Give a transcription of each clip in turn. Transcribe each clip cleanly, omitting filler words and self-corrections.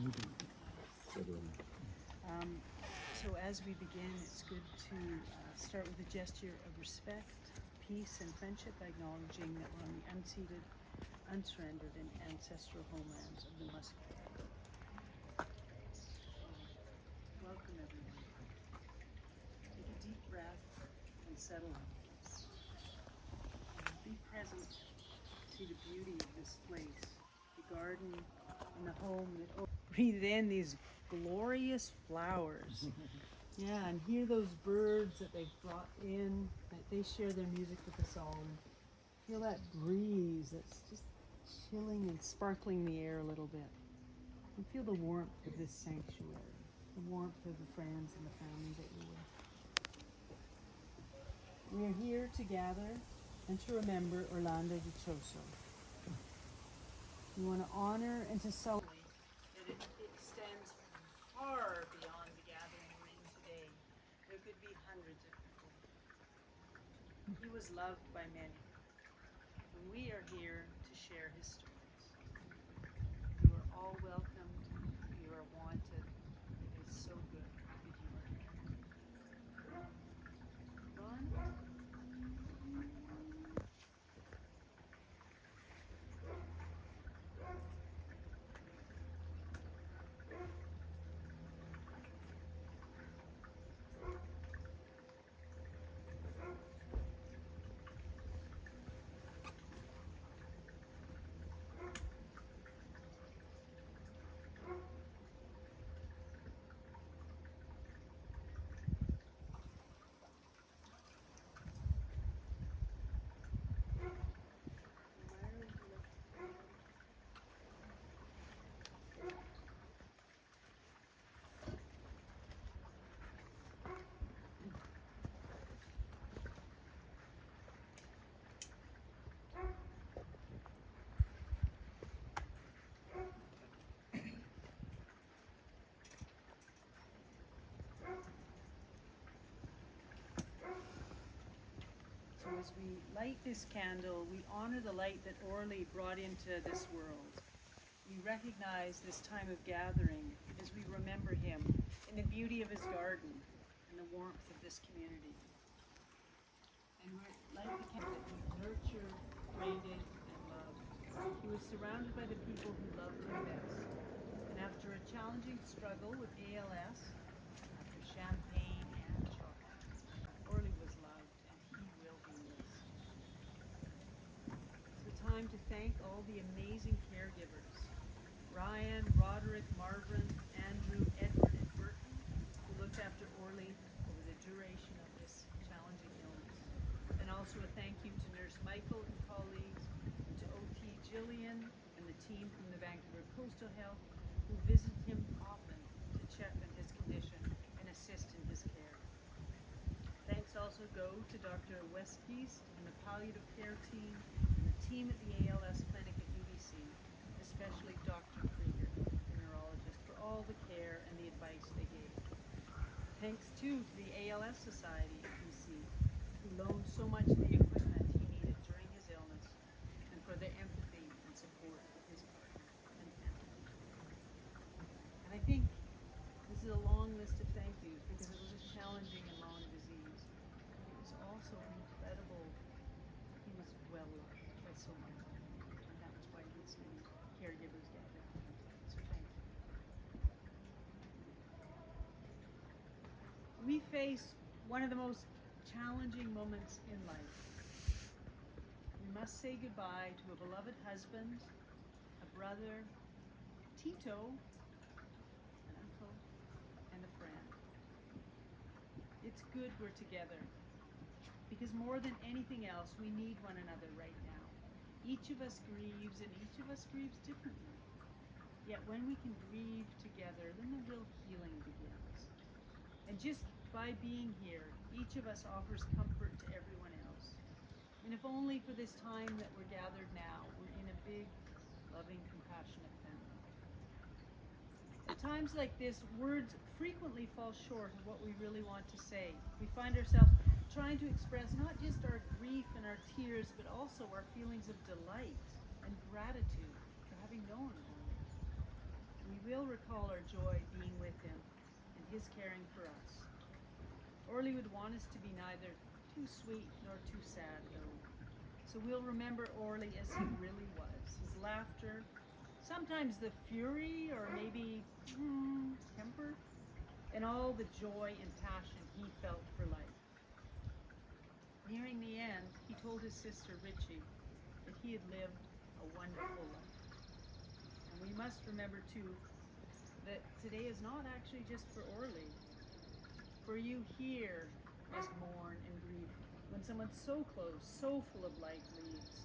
So as we begin, it's good to start with a gesture of respect, peace, and friendship, acknowledging that we're on the unceded, unsurrendered, and ancestral homelands of the Musqueam. Welcome, everyone. Take a deep breath and settle in. Be present. See the beauty of this place, the garden and the home. Breathe in these glorious flowers. Yeah, and hear those birds that they've brought in, that they share their music with us all. And feel that breeze that's just chilling and sparkling the air a little bit. And feel the warmth of this sanctuary, the warmth of the friends and the family that you're with. We are here to gather and to remember Orlando de Choso. We want to honor and to celebrate that it extends far beyond the gathering we're in today. There could be hundreds of people. He was loved by many, and we are here to share his stories. You are all welcomed. You are wanted. It is so good that you are here. Ron? As we light this candle, we honor the light that Orly brought into this world. We recognize this time of gathering as we remember him in the beauty of his garden and the warmth of this community. And we're like the candle that we nurture, braided, and loved. He was surrounded by the people who loved him best. And after a challenging struggle with ALS, after champagne and chocolate, Orly was loved. Time to thank all the amazing caregivers, Ryan, Roderick, Marvin, Andrew, Edward, and Burton, who looked after Orly over the duration of this challenging illness. And also a thank you to Nurse Michael and colleagues, and to OT Jillian and the team from the Vancouver Coastal Health, who visit him often to check on his condition and assist in his care. Thanks also go to Dr. Westgeest and the palliative care team at the ALS clinic at UBC, especially Dr. Krieger, the neurologist, for all the care and the advice they gave. Thanks too to the ALS Society at UBC, who loaned so much of the equipment he needed during his illness, and for their empathy and support of his partner and family. And I think this is a long list of thank yous because it was a challenging and long disease. It was also incredible. He was well loved. So much, and that was why these many caregivers gathered. So thank you. We face one of the most challenging moments in life. We must say goodbye to a beloved husband, a brother, Tito, an uncle, and a friend. It's good we're together, because more than anything else, we need one another right now. Each of us grieves, and each of us grieves differently. Yet when we can grieve together, then the real healing begins. And just by being here, each of us offers comfort to everyone else. And if only for this time that we're gathered now, we're in a big, loving, compassionate family. At times like this, words frequently fall short of what we really want to say. We find ourselves trying to express not just our grief and our tears, but also our feelings of delight and gratitude for having known Orly. we will recall our joy being with him and his caring for us. Orly would want us to be neither too sweet nor too sad, though. So we'll remember Orly as he really was. His laughter, sometimes the fury or maybe temper, and all the joy and passion he felt for life. Nearing the end, he told his sister Richie that he had lived a wonderful life. And we must remember too that today is not actually just for Orly. For you here must mourn and grieve when someone so close, so full of life leaves.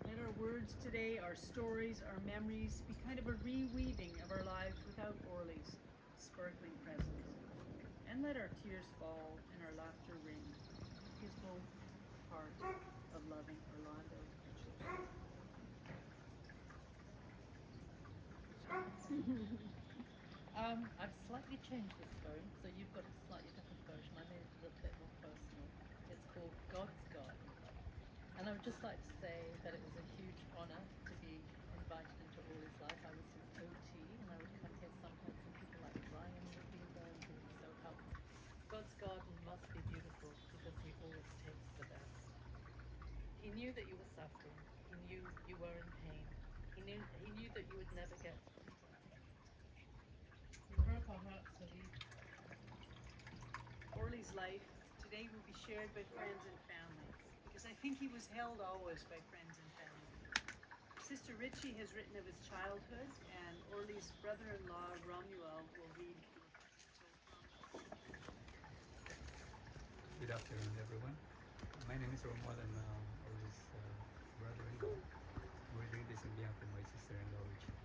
Let our words today, our stories, our memories be kind of a reweaving of our lives without Orly's sparkling presence. And let our tears fall and our laughter ring. His both part of loving Orlando Richards. I've slightly changed this poem, so you've got a slightly different version. I made it a little bit more personal. It's called God's Garden. And I would just like to say that it was a huge honour to be invited into Orly's life. I was his OT, and I would come here sometimes, and people like Ryan would be there, and he was so helpful. God's garden must be beautiful because he always takes the best. He knew that you were suffering. He knew you were in pain. He knew that you would never get. He broke our hearts so he. Orly's life today will be shared by friends and family, because I think he was held always by friends and family. Sister Richie has written of his childhood, and Orly's brother-in-law Romuald will read. Good afternoon, everyone. My name is Romuald. I'm Orly's brother-in-law. We're doing this on behalf of my sister-in-law, Richie.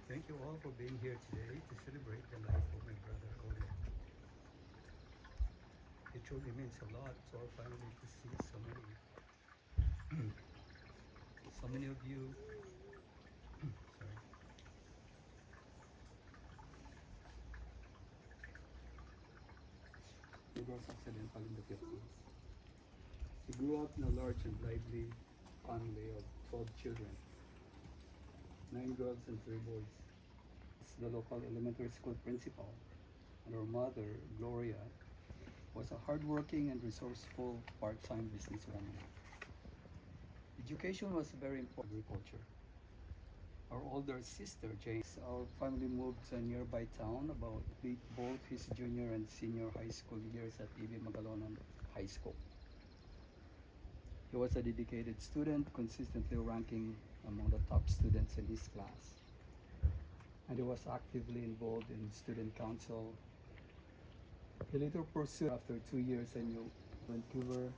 Thank you all for being here today to celebrate the life of my brother Orly. It truly means a lot to our family to see so many of you. Sorry. He was accidental in the Philippines. He grew up in a large and lively family of 12 children, 9 girls and 3 boys. The local elementary school principal, and her mother, Gloria, was a hardworking and resourceful part-time businesswoman. Education was very important. Agriculture. Our older sister, James, our family moved to a nearby town about both his junior and senior high school years at E.B. Magalonan High School. He was a dedicated student, consistently ranking among the top students in his class. And he was actively involved in student council. He later pursued, after 2 years in Vancouver,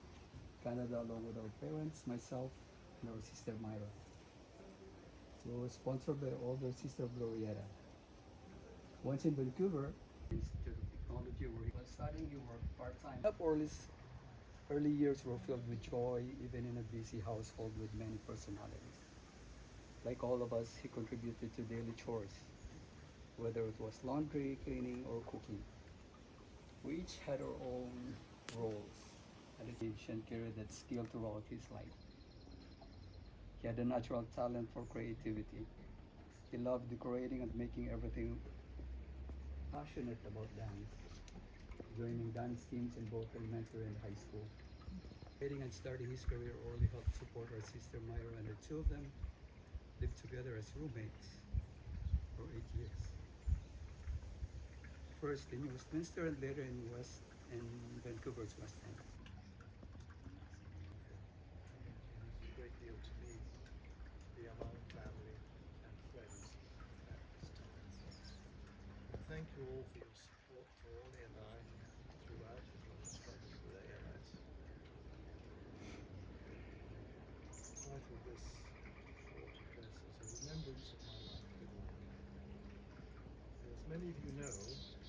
Canada, along with our parents, myself, and our sister Myra. We were sponsored by older sister Glorietta. Once in Vancouver, Institute of Technology, where he was studying, he worked part-time. Orly's early years were filled with joy, even in a busy household with many personalities. Like all of us, he contributed to daily chores, whether it was laundry, cleaning, or cooking. We each had our own roles, and he carried that skill throughout his life. He had a natural talent for creativity. He loved decorating and making everything. Passionate about dance, joining dance teams in both elementary and high school. Creating and starting his career, Orly helped support our sister Myra, and the two of them lived together as roommates for 8 years. First in Westminster and later in Vancouver's West End. It means a great deal to me to be among family and friends at this time. Thank you all for your support for Orly and I throughout our struggle with ALS. The title of this short address is A Remembrance of My Life with Orly. As many of you know,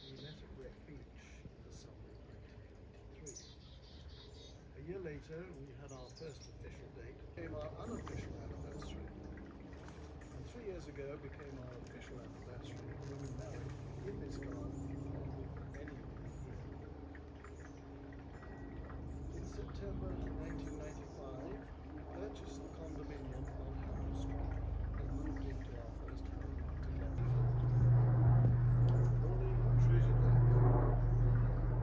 we met at Wreck Beach in the summer of 1993. A year later, we had our first official date, became our unofficial anniversary. And 3 years ago became our official anniversary when we were married in this garden and with many of you here. In September 1995, we heard purchased the condominium on Campbell Street and moved into our first home together. Orly treasured that.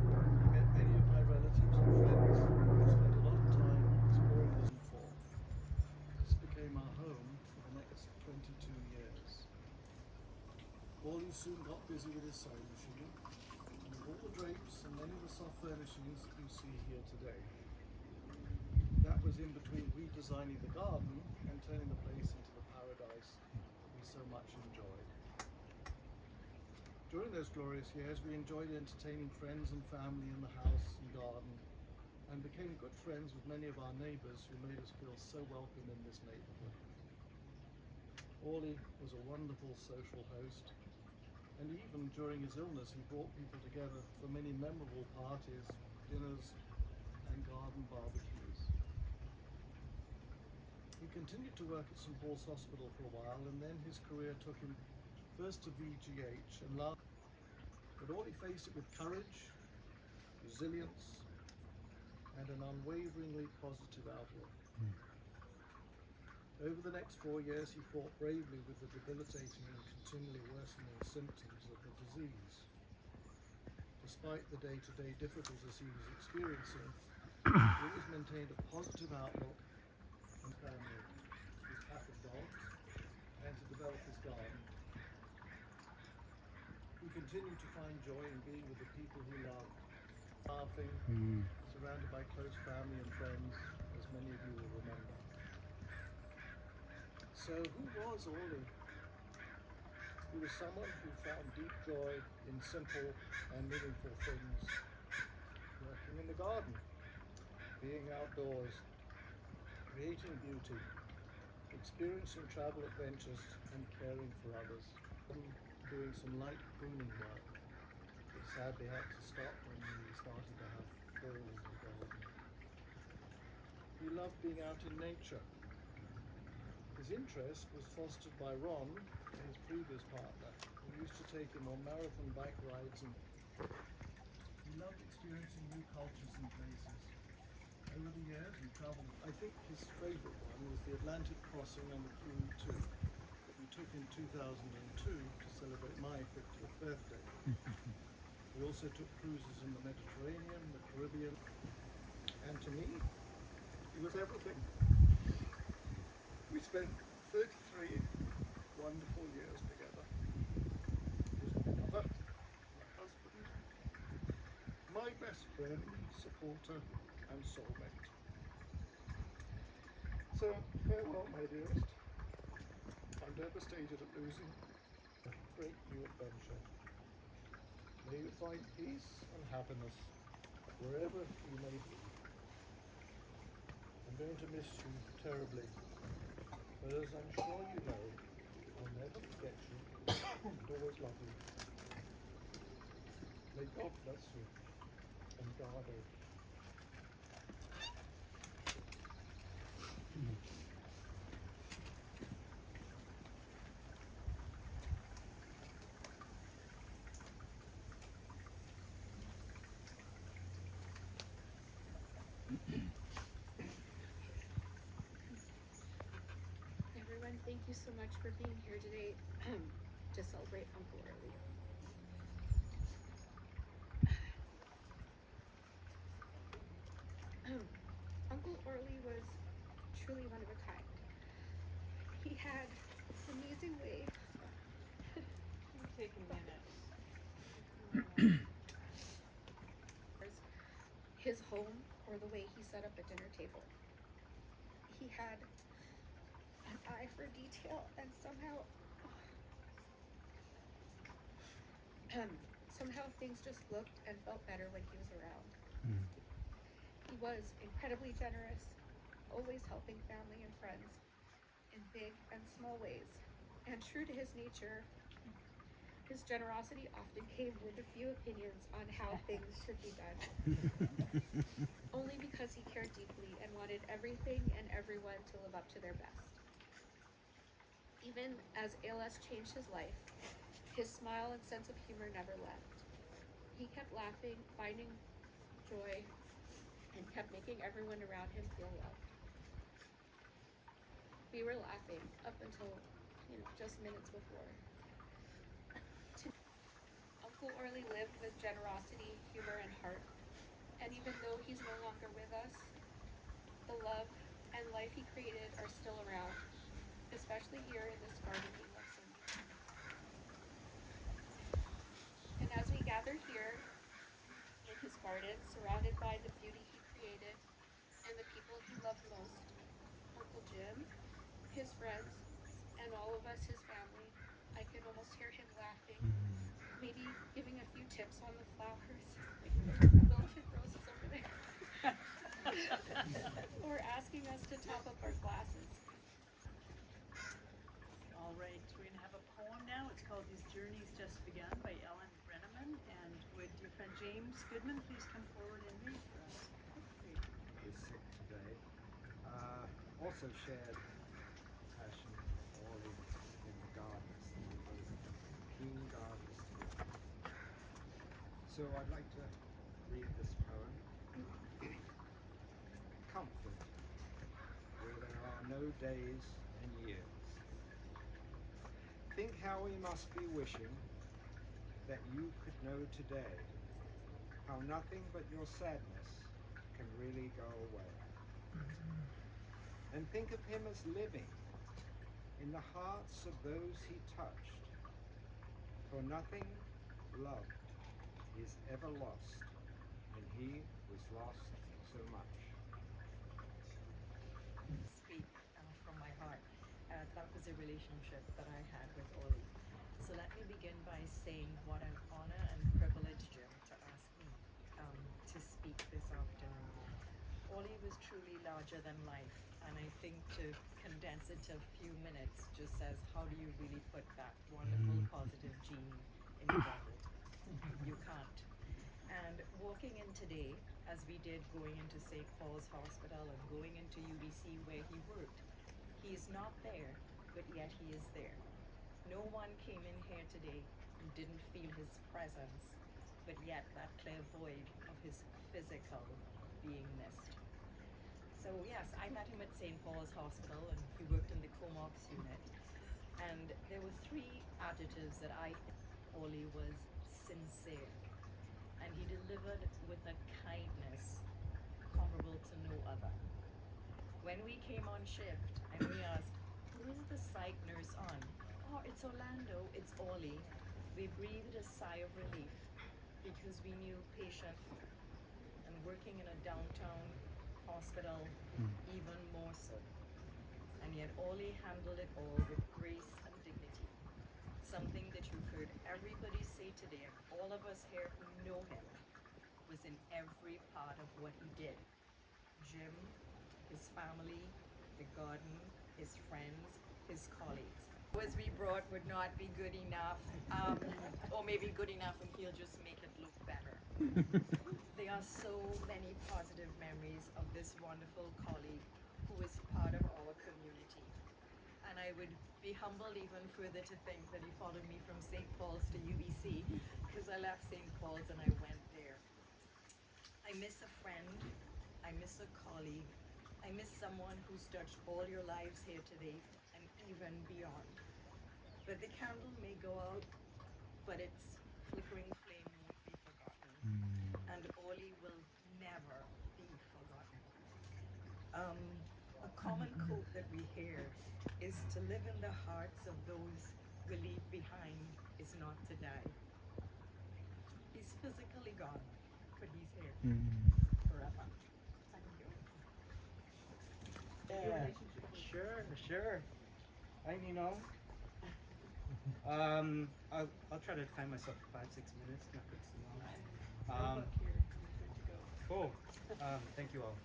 He met many of my relatives and friends and spent a lot of time exploring this fall. This became our home for the next 22 years. Orly soon got busy with his sewing machine, and with all the drapes and many of the soft furnishings that you see here today. That was in between redesigning the garden and turning the place into the paradise that we so much enjoyed. During those glorious years, we enjoyed entertaining friends and family in the house and garden, and became good friends with many of our neighbours who made us feel so welcome in this neighbourhood. Orly was a wonderful social host, and even during his illness he brought people together for many memorable parties, dinners and garden barbecues. He continued to work at St Paul's Hospital for a while, and then his career took him first to VGH and last, but Orly faced it with courage, resilience and an unwaveringly positive outlook. Over the next 4 years, he fought bravely with the debilitating and continually worsening symptoms of the disease. Despite the day-to-day difficulties he was experiencing, he always maintained a positive outlook and family, his pack of dogs, and to develop his garden. He continued to find joy in being with the people he loved, laughing, surrounded by close family and friends, as many of you will remember. So who was Orly? He was someone who found deep joy in simple and meaningful things. Working in the garden, being outdoors, creating beauty, experiencing travel adventures and caring for others. Doing some light pruning work, but sadly had to stop when we started to have falls in the garden. He loved being out in nature. His interest was fostered by Ron, his previous partner, who used to take him on marathon bike rides, and he loved experiencing new cultures and places. Over the years we travelled. I think his favourite one was the Atlantic crossing on the Q2 that we took in 2002 to celebrate my 50th birthday. We also took cruises in the Mediterranean, the Caribbean, and to me, it was everything. We spent 33 wonderful years together. He was my mother, my husband, my best friend, supporter, and soulmate. So, farewell, my dearest. I'm devastated at losing a great new adventure. May you find peace and happiness wherever you may be. I'm going to miss you terribly. But as I'm sure you know, I'll never forget you and always love you. May God bless you and guard over you. Everyone, thank you so much for being here today to celebrate Uncle Orly. Uncle Orly was truly one of a kind. He had this amazing way. Take a minute. His home or the way he set up a dinner table. He had an eye for detail, and somehow things just looked and felt better when he was around. He was incredibly generous, always helping family and friends in big and small ways. And true to his nature, his generosity often came with a few opinions on how things should be done. Only because he cared deeply and wanted everything and everyone to live up to their best. Even as ALS changed his life, his smile and sense of humor never left. He kept laughing, finding joy, and kept making everyone around him feel loved. We were laughing up until, just minutes before. Uncle Orly lived with generosity, humor, and heart. And even though he's no longer with us, the love and life he created are still around, especially here in this garden we love so much. And as we gather here in his garden, surrounded by the beauty he created and the people he loved most, Uncle Jim, his friends, and all of us, his family, I can almost hear him laughing, maybe giving a few tips on the flowers, like wilted roses over there, or asking us to top up our glasses. All right, we're going to have a poem now. It's called His Journey's Just Begun by Ellen Brenneman. And would your friend James Goodman please come forward and read for us? Is sick today. Also shared passion for all in the gardens. He was keen gardeners too. So I'd like to read this poem. Comfort, where there are no days and years. Think how we must be wishing that you could know today how nothing but your sadness can really go away. And think of him as living in the hearts of those he touched. For nothing loved is ever lost, and he was lost so much. Speak from my heart. That was a relationship that I had with Ollie. So let me begin by saying what an honor and privilege, Jim, to ask me to speak this afternoon. Ollie was truly larger than life, and I think to condense it to a few minutes just says, how do you really put that wonderful positive gene in the bottle? You can't. And walking in today, as we did going into St. Paul's Hospital and going into UBC where he worked, he is not there, but yet he is there. No one came in here today who didn't feel his presence, but yet that clear void of his physical being missed. So yes, I met him at St. Paul's Hospital and he worked in the COMOPS unit. And there were three adjectives that I think Ollie was sincere. And he delivered with a kindness comparable to no other. When we came on shift and we asked, who is the psych nurse on? Oh, it's Orlando, it's Ollie. We breathed a sigh of relief because we knew patient and working in a downtown hospital even more so. And yet Ollie handled it all with grace and dignity. Something that you've heard everybody say today, and all of us here who know him, was in every part of what he did. Jim, his family, the garden, his friends, his colleagues. As we brought would not be good enough, or maybe good enough and he'll just make it look better. There are so many positive memories of this wonderful colleague who is part of our community. And I would be humbled even further to think that he followed me from St. Paul's to UBC, because I left St. Paul's and I went there. I miss a friend, I miss a colleague, I miss someone who's touched all your lives here today and even beyond. But the candle may go out, but its flickering flame won't be forgotten. And Ollie will never be forgotten. A common quote that we hear is to live in the hearts of those we leave behind is not to die. He's physically gone, but he's here forever. Thank you. Yeah, sure. I'll try to time myself 5-6 minutes, not good too long. Cool. Thank you all.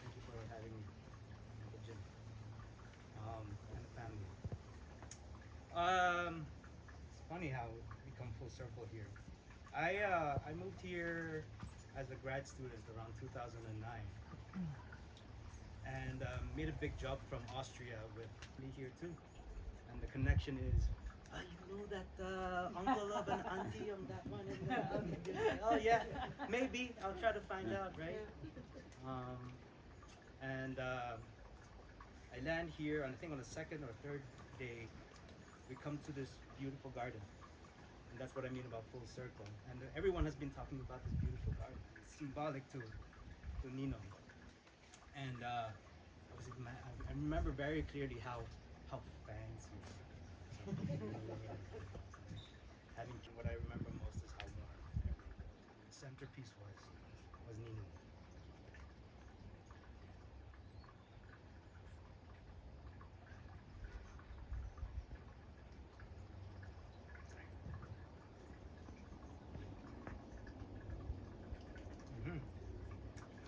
Thank you for having me, Uncle Jim, and the family. It's funny how we come full circle here. I moved here as a grad student around 2009. And made a big jump from Austria with me here too. And the connection is, you know that uncle of an auntie of that one and that. Oh yeah, maybe I'll try to find out, right? I land here, and I think on the second or third day, we come to this beautiful garden. And that's what I mean about full circle. And everyone has been talking about this beautiful garden. It's symbolic to Nino. And I remember very clearly how fancy. Having what I remember most is how warm the centerpiece was Nino.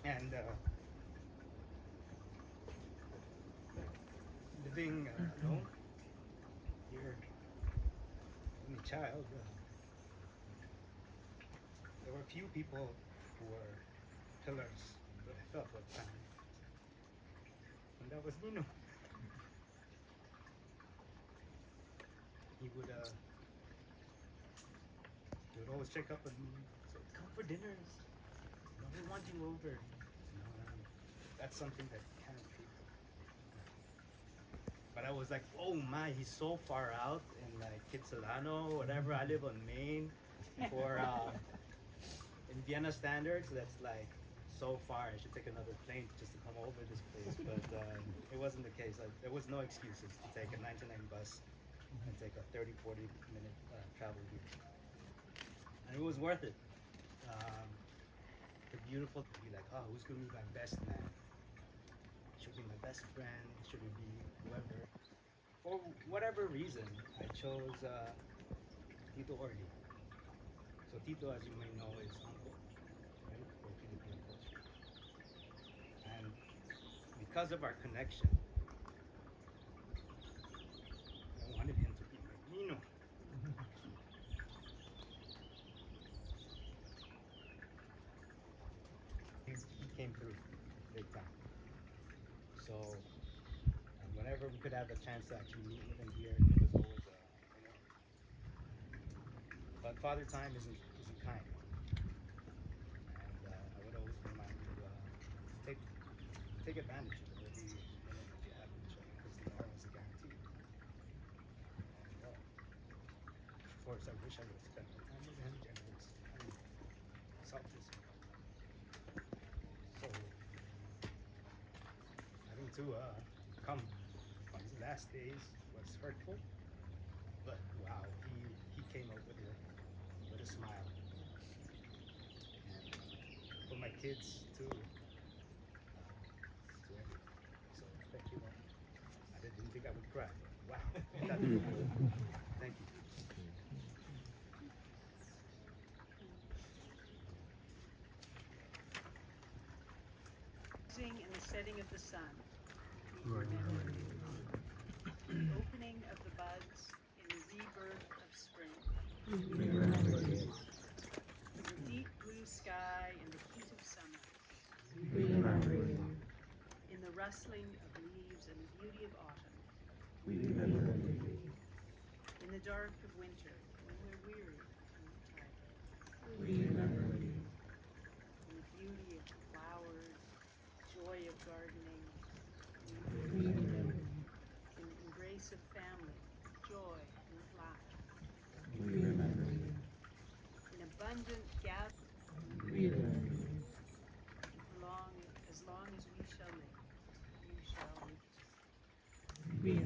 And living alone here, only child, there were a few people who were pillars that I felt at the time, and that was Nino. He would always check up on me, say, "Come for dinners. We want you over." That's something that can't be. But I was like, oh my, he's so far out in like Kitsilano, whatever. I live on Maine. For in Vienna standards, that's like so far. I should take another plane just to come over this place. But it wasn't the case. There was no excuses to take a 99 bus and take a 30-40 minute travel here. And it was worth it. The beautiful to be like, oh, who's gonna be my best man? Should be my best friend, should it be whoever? For whatever reason, I chose Tito Orly. So Tito, as you may know, is uncle, right, for Filipino culture. And because of our connection, I wanted him to be my Nino. He came through big time. So whenever we could have a chance to actually meet with him here, it was always but Father Time isn't kind. And I would always remind you take advantage of every minute that you have with each other, because tomorrow is a guarantee. And, of course, I wish I would have spent more time with him, generous and selfless. So having to come on his last days was hurtful, but wow, he came up with a smile. And for my kids too, to everyone. So thank you. I didn't think I would cry, but wow. Thank you. In the setting of the sun, we remember the opening of the buds in the rebirth of spring. In the deep blue sky and the heat of summer. In the rustling of leaves and the beauty of autumn. In the dark of winter, when we're weary and tired. In the beauty of flowers, joy of gardening, in the embrace of family, joy and laughter, in abundant gathering, as long as we shall live, you shall live.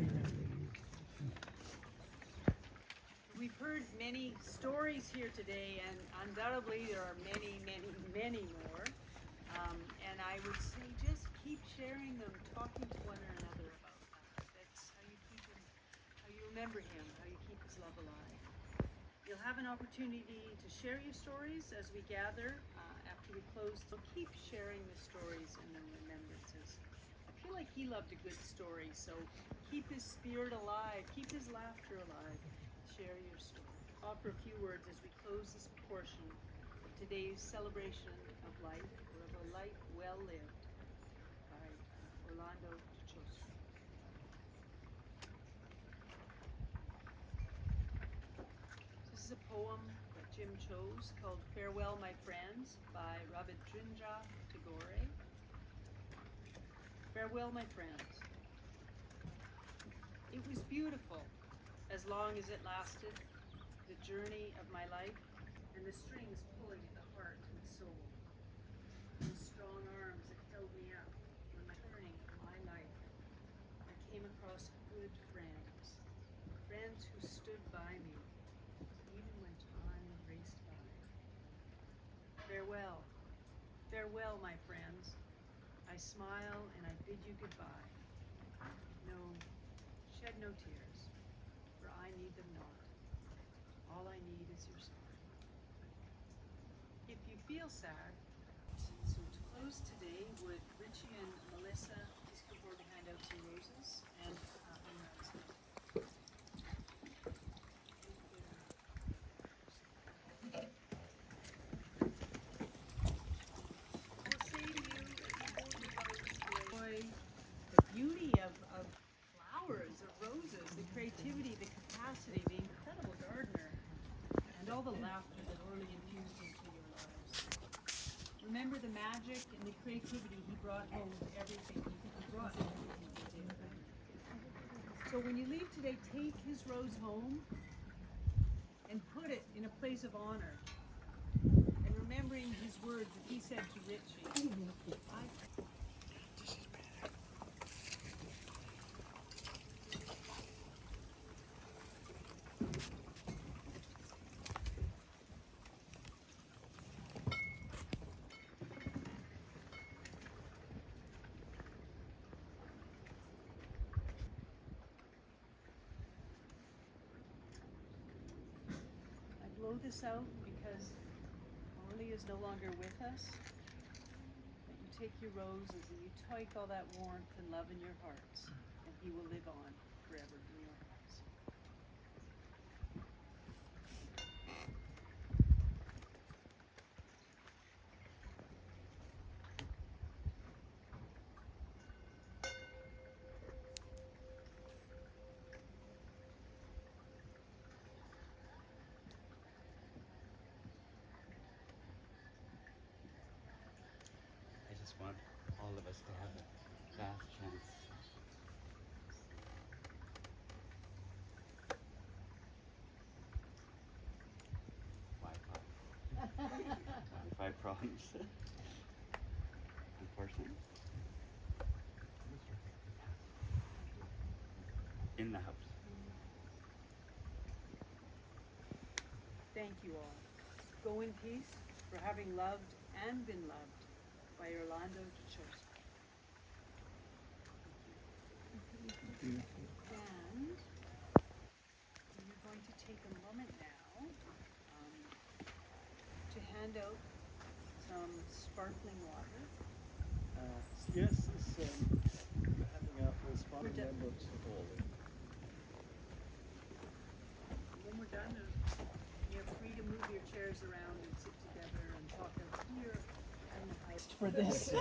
We've heard many stories here today, and undoubtedly there are many, many, many more. And I would say just keep sharing them, talking to one another about that. That's how you keep him, how you remember him, how you keep his love alive. You'll have an opportunity to share your stories as we gather after we close. So keep sharing the stories and the remembrances. I feel like he loved a good story, so keep his spirit alive, keep his laughter alive. Share your story. Offer a few words as we close this portion of today's celebration of life, or of a life well lived, by Orlando Dichoso. This is a poem that Jim chose called Farewell My Friends by Rabindranath Tagore. Farewell my friends. It was beautiful, as long as it lasted, the journey of my life, and the strings pulling at the heart and soul, and strong arms that held me up on my journey of my life. I came across good friends, friends who stood by me, even when time raced by. Farewell, farewell, my friends. I smile and I bid you goodbye. No, shed no tears, for I need them not. All I need is your smile. If you feel sad, so to close today, would Richie and Melissa please come forward to hand out some roses and a rose. I will say to you, as you hold your rose today, the beauty of flowers, of roses, the creativity, the capacity, the incredible gardener, and all the laughter that Orly infused into your lives. Remember the magic and the creativity he brought home to everything he brought to everything he did. So when you leave today, take his rose home and put it in a place of honor. And remembering his words that he said to Richie, I blow this out because Orly is no longer with us. But you take your roses and you take all that warmth and love in your hearts, and he will live on forever in your hearts. I just want all of us to have a last chance. Wi-Fi. Wi-Fi problems. Unfortunately. In the house. Thank you all. Go in peace for having loved and been loved by Orlando DeChosa. And we're going to take a moment now to hand out some sparkling water. Yes, it's handing out the sparkling We're done. members at all. When we're done, you're free to move your chairs around and sit together and talk out here and out for this,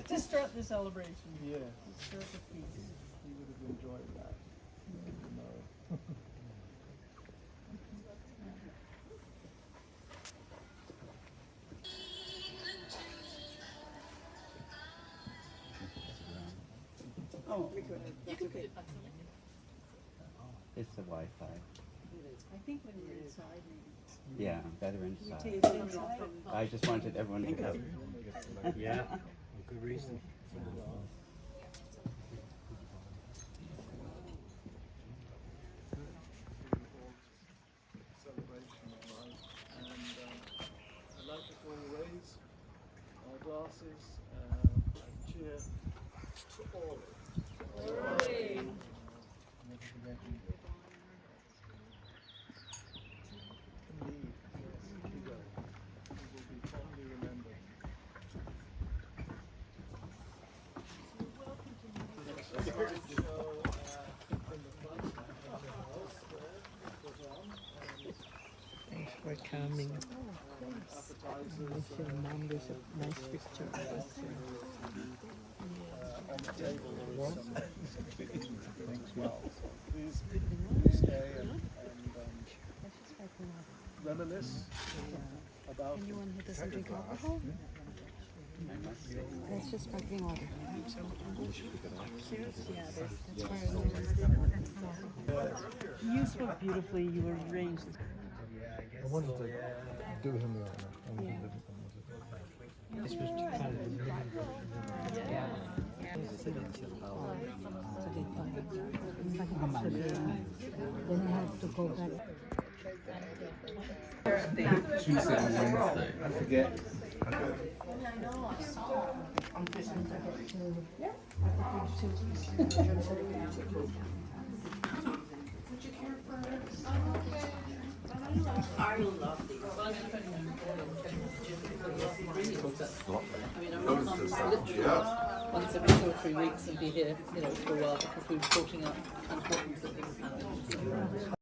to start the celebration. Yeah, To start the feast. he would have enjoyed that. No. Oh, You can put it back on. It's the Wi-Fi. I think when we're inside, maybe. Yeah, better We inside. take it inside. I just wanted everyone to go. Yeah, good reason. Celebration of life, and I'd like us all to raise our glasses and cheer to all. Never forget you. Indeed, yes, you go. You will be fondly remembered. You're welcome to move. Next slide show in the front of the house there, put on, and Thanks for coming. appetizers Mom, there's a nice picture of us here. on the table. There is some things well. Please stay and reminisce about Anyone who doesn't drink alcohol? I must say, That's just sparkling water. You spoke beautifully. You were arranged. I wanted to do him the honor, and he didn't. This was kind of the minimum. Then I have to go back. Tuesday and Wednesday. I forget. I love these. Well, I'm going to put I mean, I want to come literally once every 2 or 3 weeks and be here, you know, for a while because we were sorting out kind of problems that things happened.